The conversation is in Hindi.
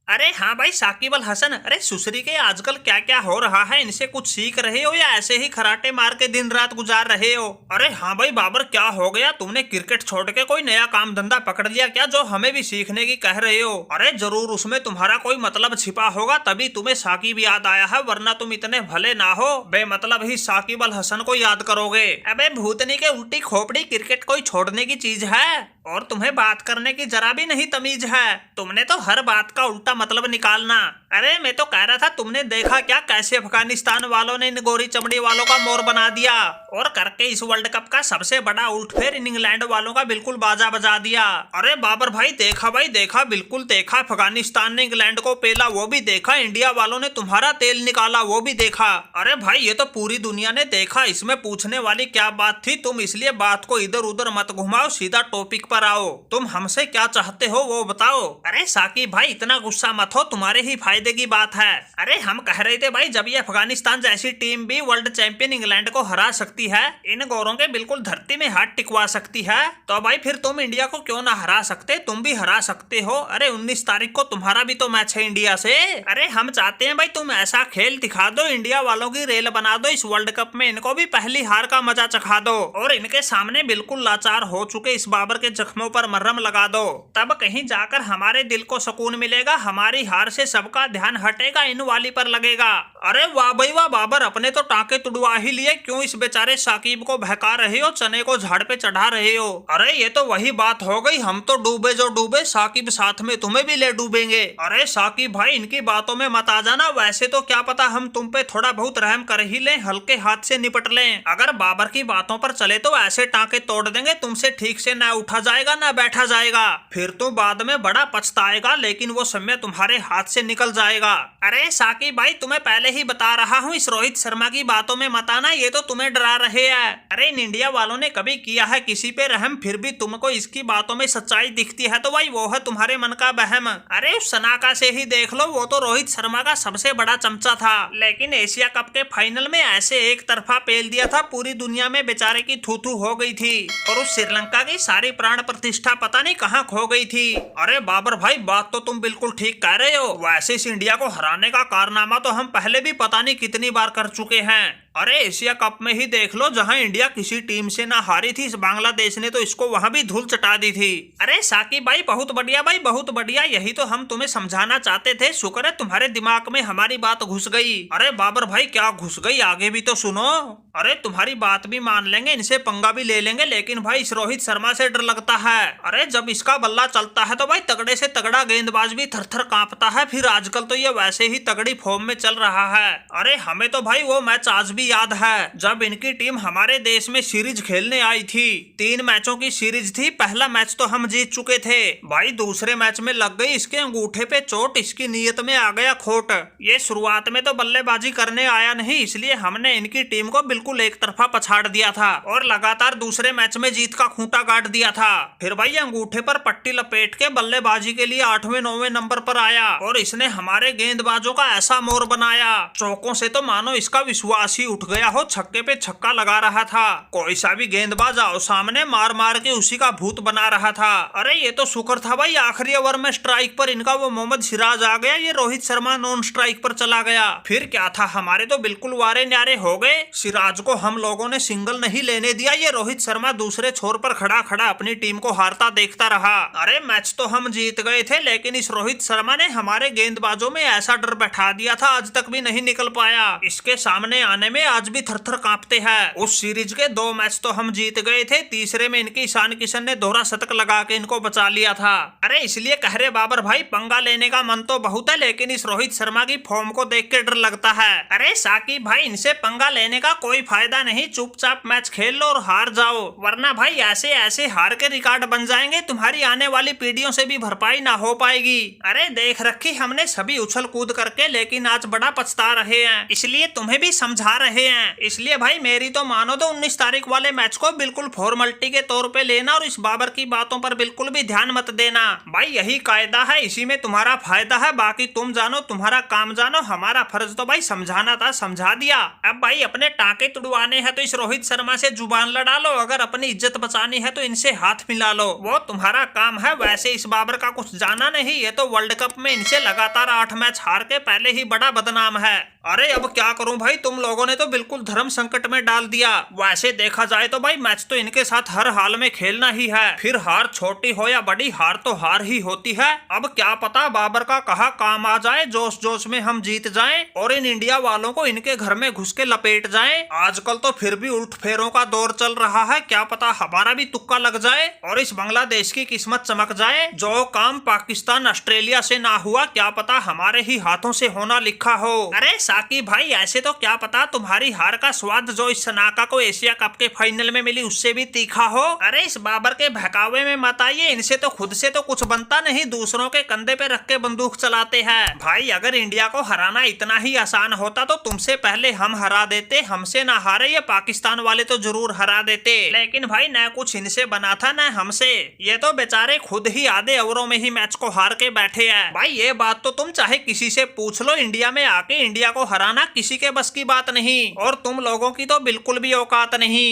अरे हाँ भाई साकिब अल हसन, अरे सुसरी के आजकल क्या क्या हो रहा है, इनसे कुछ सीख रहे हो या ऐसे ही खराटे मार के दिन रात गुजार रहे हो? अरे हाँ भाई बाबर, क्या हो गया? तुमने क्रिकेट छोड़ के कोई नया काम धंधा पकड़ लिया क्या, जो हमें भी सीखने की कह रहे हो? अरे जरूर उसमें तुम्हारा कोई मतलब छिपा होगा, तभी तुम्हें साकिब याद आया है, वरना तुम इतने भले ना हो बेमतलब ही साकिब अल हसन को याद करोगे। अबे भूतनी के उल्टी खोपड़ी, क्रिकेट कोई छोड़ने की चीज है? और तुम्हें बात करने की जरा भी नहीं तमीज है? तुमने तो हर बात का उल्टा मतलब निकालना। अरे मैं तो कह रहा था, तुमने देखा क्या कैसे अफगानिस्तान वालों ने इन गोरी चमड़ी वालों का मोर बना दिया, और करके इस वर्ल्ड कप का सबसे बड़ा उल्टफेर इन इंग्लैंड वालों का बिल्कुल बाजा बजा दिया। अरे बाबर भाई देखा, बिल्कुल देखा। अफगानिस्तान ने इंग्लैंड को पेला वो भी देखा, इंडिया वालों ने तुम्हारा तेल निकाला वो भी देखा। अरे भाई ये तो पूरी दुनिया ने देखा, इसमें पूछने वाली क्या बात थी? तुम इसलिए बात को इधर उधर मत घुमाओ, सीधा टॉपिक पर आओ। तुम हमसे क्या चाहते हो वो बताओ। अरे साकिब भाई इतना गुस्सा मत हो, तुम्हारे ही फायदे की बात है। अरे हम कह रहे थे भाई, जब ये अफगानिस्तान जैसी टीम भी वर्ल्ड चैंपियन इंग्लैंड को हरा सकती है, इन गोरों के बिल्कुल धरती में हाथ टिकवा सकती है, तो भाई फिर तुम इंडिया को क्यों ना हरा सकते? तुम भी हरा सकते हो। अरे 19 तारीख को तुम्हारा भी तो मैच है इंडिया से। अरे हम चाहते हैं भाई तुम ऐसा खेल दिखा दो, इंडिया वालों की रेल बना दो इस वर्ल्ड कप में, इनको भी पहली हार का मजा चखा दो, और इनके सामने बिल्कुल लाचार हो चुके इस बाबर के जख्मों पर मरहम लगा दो। तब कहीं जाकर हमारे दिल को सुकून मिलेगा, हमारी हार से सबका ध्यान हटेगा, इन वाली पर लगेगा। अरे वाह भाई वाह बाबर, अपने तो टांके तुड़वा ही लिए, क्यों इस बेचारे साकिब को बहका रहे हो, चने को झाड़ पे चढ़ा रहे हो? अरे ये तो वही बात हो गई, हम तो डूबे जो डूबे, साकिब साथ में तुम्हें भी ले डूबेंगे। अरे साकिब भाई इनकी बातों में मत आ जाना, वैसे तो क्या पता हम तुम पे थोड़ा बहुत रहम कर ही लें, हल्के हाथ से निपट लें। अगर बाबर की बातों पर चले तो ऐसे टांके तोड़ देंगे, तुमसे ठीक से ना उठा जाएगा ना बैठा जाएगा, फिर तो बाद में बड़ा पछताएगा, लेकिन वो समय तुम्हारे हाथ से निकल जाएगा। अरे साकिब भाई तुम्हें पहले ही बता रहा हूँ, इस रोहित शर्मा की बातों में मत आना, ये तो तुम्हें डरा रहे हैं। अरे इन इंडिया वालों ने कभी किया है किसी पे रहम, फिर भी तुमको इसकी बातों में सच्चाई दिखती है तो भाई वो है तुम्हारे मन का बहम। अरे उस सनाका से ही देख लो, वो तो रोहित शर्मा का सबसे बड़ा चमचा था, लेकिन एशिया कप के फाइनल में ऐसे एक तरफा पेल दिया था, पूरी दुनिया में बेचारे की थू थू हो गई थी, और उस श्रीलंका की सारी प्राण प्रतिष्ठा पता नहीं कहाँ खो गई थी। अरे बाबर भाई बात तो तुम बिल्कुल ठीक कह रहे हो, वैसे इस इंडिया को हराने का कारनामा तो हम पहले भी पता नहीं कितनी बार कर चुके हैं। अरे एशिया कप में ही देख लो, जहां इंडिया किसी टीम से ना हारी थी, इस बांग्लादेश ने तो इसको वहां भी धूल चटा दी थी। अरे साकिब भाई बहुत बढ़िया भाई बहुत बढ़िया, यही तो हम तुम्हें समझाना चाहते थे, शुक्र है तुम्हारे दिमाग में हमारी बात घुस गई। अरे बाबर भाई क्या घुस गई, आगे भी तो सुनो। अरे तुम्हारी बात भी मान लेंगे, इनसे पंगा भी ले लेंगे, लेकिन भाई इस रोहित शर्मा से डर लगता है। अरे जब इसका बल्ला चलता है तो भाई तगड़े से तगड़ा गेंदबाज भी थर थर कांपता है, फिर आजकल तो ये वैसे ही तगड़ी फॉर्म में चल रहा है। अरे हमें तो भाई वो मैच आज भी याद है, जब इनकी टीम हमारे देश में सीरीज खेलने आई थी, 3 मैचों की सीरीज थी, पहला मैच तो हम जीत चुके थे भाई, दूसरे मैच में लग गई इसके अंगूठे पे चोट, इसकी नीयत में आ गया खोट। ये शुरुआत में तो बल्लेबाजी करने आया नहीं, इसलिए हमने इनकी टीम को बिल्कुल एक तरफा पछाड़ दिया था, और लगातार दूसरे मैच में जीत का खूंटा गाड़ दिया था। फिर भाई अंगूठे पर पट्टी लपेट के बल्लेबाजी के लिए 8वें 9वें नंबर पर आया, और इसने हमारे गेंदबाजों का ऐसा मोर बनाया, चौकों से तो मानो इसका विश्वास ही उठ गया हो, छक्के पे छक्का लगा रहा था, कोई सा भी गेंदबाज आओ सामने मार मार के उसी का भूत बना रहा था। अरे ये तो शुक्र था भाई आखिरी ओवर में स्ट्राइक पर इनका वो मोहम्मद सिराज आ गया, ये रोहित शर्मा नॉन स्ट्राइक पर चला गया, फिर क्या था, हमारे तो बिल्कुल वारे न्यारे हो गए। सिराज को हम लोगों ने सिंगल नहीं लेने दिया, ये रोहित शर्मा दूसरे छोर पर खड़ा खड़ा अपनी टीम को हारता देखता रहा। अरे मैच तो हम जीत गए थे, लेकिन इस रोहित शर्मा ने हमारे गेंदबाजों में ऐसा डर बैठा दिया था, आज तक भी नहीं निकल पाया, इसके सामने आने में आज भी थर थर कांपते हैं। उस सीरीज के 2 मैच तो हम जीत गए थे, तीसरे में इनकी ईशान किशन ने दोहरा शतक लगा के इनको बचा लिया था। अरे इसलिए कह रहे बाबर भाई पंगा लेने का मन तो बहुत है, लेकिन इस रोहित शर्मा की फॉर्म को देख के डर लगता है। अरे साकिब भाई इनसे पंगा लेने का कोई फायदा नहीं, चुपचाप मैच खेल लो और हार जाओ, वरना भाई ऐसे ऐसे हार के रिकॉर्ड बन जाएंगे, तुम्हारी आने वाली पीढ़ियों से भी भरपाई ना हो पाएगी। अरे देख रखी हमने सभी उछल कूद करके, लेकिन आज बड़ा पछता रहे हैं, इसलिए तुम्हें भी समझा रहे रहे हैं। इसलिए भाई मेरी तो मानो तो 19 तारीख वाले मैच को बिल्कुल फॉर्मेलिटी के तौर पे लेना और इस बाबर की बातों पर बिल्कुल भी ध्यान मत देना। भाई यही कायदा है, इसी में तुम्हारा फायदा है। बाकी तुम जानो, तुम्हारा काम जानो, हमारा फर्ज तो भाई समझाना था, समझा दिया। अब भाई अपने टाके तुड़वाने हैं तो इस रोहित शर्मा से जुबान लड़ा लो, अगर अपनी इज्जत बचानी है तो इनसे हाथ मिला लो, वो तुम्हारा काम है। वैसे इस बाबर का कुछ जाना नहीं, ये तो वर्ल्ड कप में इनसे लगातार 8 मैच हार के पहले ही बड़ा बदनाम है। अरे अब क्या करूं भाई, तुम लोगों ने तो बिल्कुल धर्म संकट में डाल दिया। वैसे देखा जाए तो भाई मैच तो इनके साथ हर हाल में खेलना ही है, फिर हार छोटी हो या बड़ी, हार तो हार ही होती है। अब क्या पता बाबर का कहा काम आ जाए, जोश जोश में हम जीत जाएं और इन इंडिया वालों को इनके घर में घुस के लपेट जाएं। आजकल तो फिर भी उल्ट फेरों का दौर चल रहा है, क्या पता हमारा भी तुक्का लग जाए और इस बांग्लादेश की किस्मत चमक जाए। जो काम पाकिस्तान ऑस्ट्रेलिया से ना हुआ, क्या पता हमारे ही हाथों से होना लिखा हो। अरे साकिब भाई ऐसे तो क्या पता तुम्हारी हार का स्वाद जो इस सनाका को एशिया कप के फाइनल में मिली उससे भी तीखा हो। अरे इस बाबर के बहकावे में मत आइए, इनसे तो खुद से तो कुछ बनता नहीं, दूसरों के कंधे पे रख के बंदूक चलाते हैं। भाई अगर इंडिया को हराना इतना ही आसान होता तो तुमसे पहले हम हरा देते, हमसे ना हारे ये पाकिस्तान वाले तो जरूर हरा देते। लेकिन भाई न कुछ इनसे बना था न हमसे, ये तो बेचारे खुद ही आधे ओवरों में ही मैच को हार के बैठे हैं। भाई ये बात तो तुम चाहे किसी से पूछ लो, इंडिया में आके इंडिया को हराना किसी के बस की बात नहीं, और तुम लोगों की तो बिल्कुल भी औकात नहीं।